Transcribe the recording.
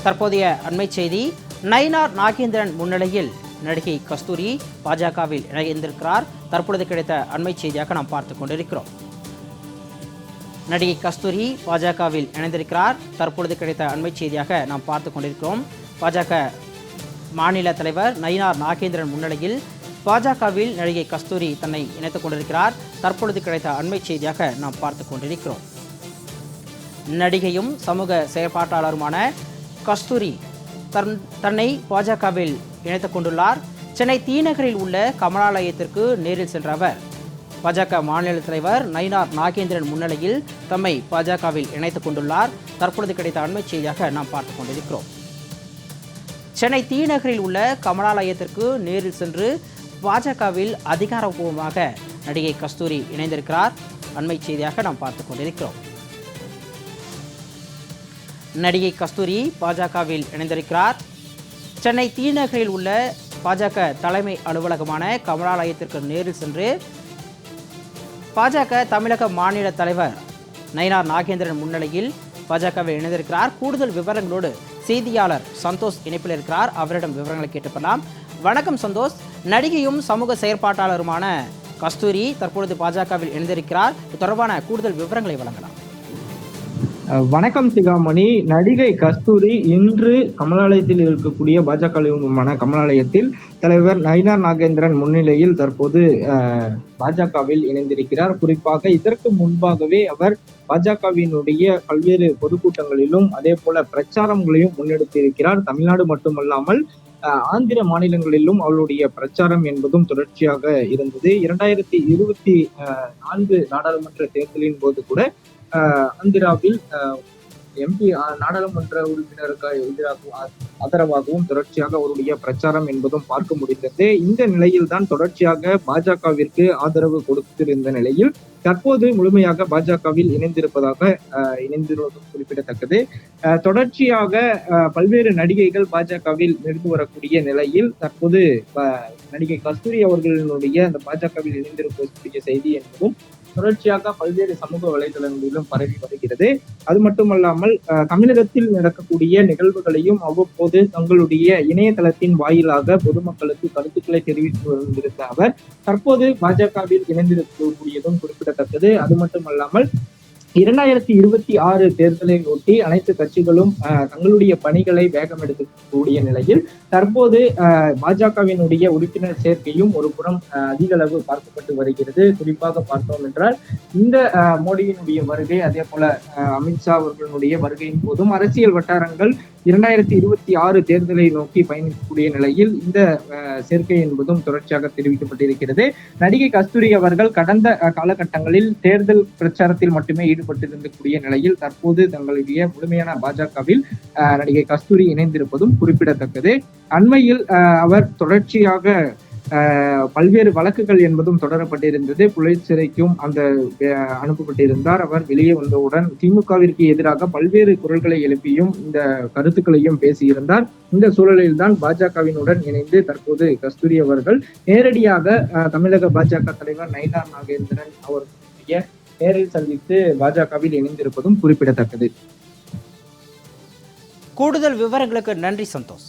தற்போதைய அண்மை செய்தி. நயினார் நாகேந்திரன் முன்னிலையில் நடிகை கஸ்தூரி பாஜகவில் இணைந்திருக்கிறார். தற்பொழுது கிடைத்த அண்மை செய்தியாக நாம் பார்த்து கொண்டிருக்கிறோம். நடிகை கஸ்தூரி பாஜகவில் இணைந்திருக்கிறார். தற்பொழுது கிடைத்த அண்மை செய்தியாக நாம் பார்த்து கொண்டிருக்கிறோம். பாஜக மாநில தலைவர் நயினார் நாகேந்திரன் முன்னிலையில் பாஜகவில் நடிகை கஸ்தூரி தன்னை இணைத்துக் கொண்டிருக்கிறார். தற்பொழுது கிடைத்த அண்மை செய்தியாக நாம் பார்த்து கொண்டிருக்கிறோம். நடிகையும் சமூக செயற்பாட்டாளருமான கஸ்தூரி தன்னை பாஜகவில் இணைத்துக் கொண்டுள்ளார். சென்னை தீநகரில் உள்ள கமலாலயத்திற்கு நேரில் சென்ற அவர் பாஜக மாநில தலைவர் நயினார் நாகேந்திரன் முன்னிலையில் தம்மை பாஜகவில் இணைத்துக் கொண்டுள்ளார். தற்பொழுது கிடைத்த அண்மை செய்தியாக நாம் பார்த்துக் கொண்டிருக்கிறோம். சென்னை தீநகரில் உள்ள கமலாலயத்திற்கு நேரில் சென்று பாஜகவில் அதிகாரப்பூர்வமாக நடிகை கஸ்தூரி இணைந்திருக்கிறார். அண்மை செய்தியாக நாம் பார்த்துக் கொண்டிருக்கிறோம். நடிகை கஸ்தூரி பாஜகவில் இணைந்திருக்கிறார். சென்னை தீநகரில் உள்ள பாஜக தலைமை அலுவலகமான கமலாலயத்திற்கு நேரில் சென்று பாஜக தமிழக மாநில தலைவர் நயினார் நாகேந்திரன் முன்னிலையில் பாஜகவில் இணைந்திருக்கிறார். கூடுதல் விவரங்களோடு செய்தியாளர் சந்தோஷ் இணைப்பில் இருக்கிறார். அவரிடம் விவரங்களை கேட்டுப்படலாம். வணக்கம் சந்தோஷ். நடிகையும் சமூக செயற்பாட்டாளருமான கஸ்தூரி தற்பொழுது பாஜகவில் இணைந்திருக்கிறார். இது தொடர்பான கூடுதல் விவரங்களை வழங்கலாம். வணக்கம் சிகாமணி. நடிகை கஸ்தூரி இன்று கமலாலயத்தில் இருக்கக்கூடிய பாஜக கமலாலயத்தில் தலைவர் நயினார் நாகேந்திரன் முன்னிலையில் தற்போது பாஜகவில் இணைந்திருக்கிறார். குறிப்பாக இதற்கு முன்பாகவே அவர் பாஜகவினுடைய பல்வேறு பொதுக்கூட்டங்களிலும் அதே போல பிரச்சாரங்களையும் முன்னெடுத்திருக்கிறார். தமிழ்நாடு மட்டுமல்லாமல் ஆந்திர மாநிலங்களிலும் அவருடைய பிரச்சாரம் என்பதும் தொடர்ச்சியாக இருந்தது. 2024 நாடாளுமன்ற தேர்தலின் போது கூட ஆந்திராவில் எம்பி நாடாளுமன்ற உறுப்பினருக்கு ஆதரவாகவும் தொடர்ச்சியாக அவருடைய பிரச்சாரம் என்பதும் பார்க்க முடிந்தது. இந்த நிலையில் தான் தொடர்ச்சியாக பாஜகவிற்கு ஆதரவு கொடுத்திருந்த நிலையில் தற்போது முழுமையாக பாஜகவில் இணைந்திருப்பதும் குறிப்பிடத்தக்கது. தொடர்ச்சியாக பல்வேறு நடிகைகள் பாஜகவில் இருந்து வரக்கூடிய நிலையில் தற்போது நடிகை கஸ்தூரி அவர்களுடைய அந்த பாஜகவில் இணைந்திருக்கக்கூடிய செய்தி என்பதும் தொடர்ச்சியாக பல்வேறு சமூக வலைதளங்களிலும் பரவி வருகிறது. அது மட்டுமல்லாமல் தமிழகத்தில் நடக்கக்கூடிய நிகழ்வுகளையும் அவ்வப்போது தங்களுடைய இணையதளத்தின் வாயிலாக பொதுமக்களுக்கு கருத்துக்களை தெரிவித்து வந்திருந்த அவர் தற்போது பாஜகவில் இணைந்திருக்கக்கூடியதும் குறிப்பிடத்தக்கது. அது மட்டுமல்லாமல் 2026 தேர்தலை ஒட்டி அனைத்து கட்சிகளும் தங்களுடைய பணிகளை வேகம் எடுக்கக்கூடிய நிலையில் தற்போது பாஜகவினுடைய உறுப்பினர் சேர்க்கையும் ஒரு புறம் அதிக அளவு பார்க்கப்பட்டு வருகிறது. குறிப்பாக பார்த்தோம் என்றால் இந்த மோடியினுடைய வருகை அதே போல அமித்ஷா அவர்களுடைய வருகையின் போதும் அரசியல் வட்டாரங்கள் 2026 தேர்தலை நோக்கி பயணிக்கக்கூடிய நிலையில் இந்த சேர்க்கை என்பதும் தொடர்ச்சியாக தெரிவிக்கப்பட்டிருக்கிறது. நடிகை கஸ்தூரி அவர்கள் கடந்த காலகட்டங்களில் தேர்தல் பிரச்சாரத்தில் மட்டுமே ஈடுபட்டிருக்கக்கூடிய நிலையில் தற்போது தங்களுடைய முழுமையான பாஜகவில் நடிகை கஸ்தூரி இணைந்திருப்பதும் குறிப்பிடத்தக்கது. அண்மையில் அவர் தொடர்ச்சியாக பல்வேறு வழக்குகள் என்பதும் தொடரப்பட்டிருந்தது. புலிஸ் சிறைக்கும் அந்த அனுப்பப்பட்டிருந்தார். அவர் வெளியே வந்தவுடன் திமுகவிற்கு எதிராக பல்வேறு குரல்களை எழுப்பியும் இந்த கருத்துக்களையும் பேசியிருந்தார். இந்த சூழலில் தான் பாஜகவினுடன் இணைந்து தற்போது கஸ்தூரி அவர்கள் நேரடியாக தமிழக பாஜக தலைவர் நயினார் நாகேந்திரன் அவர்களுடைய நேரில் சந்தித்து பாஜகவில் இணைந்திருப்பதும் குறிப்பிடத்தக்கது. கூடுதல் விவரங்களுக்கு நன்றி சந்தோஷ்.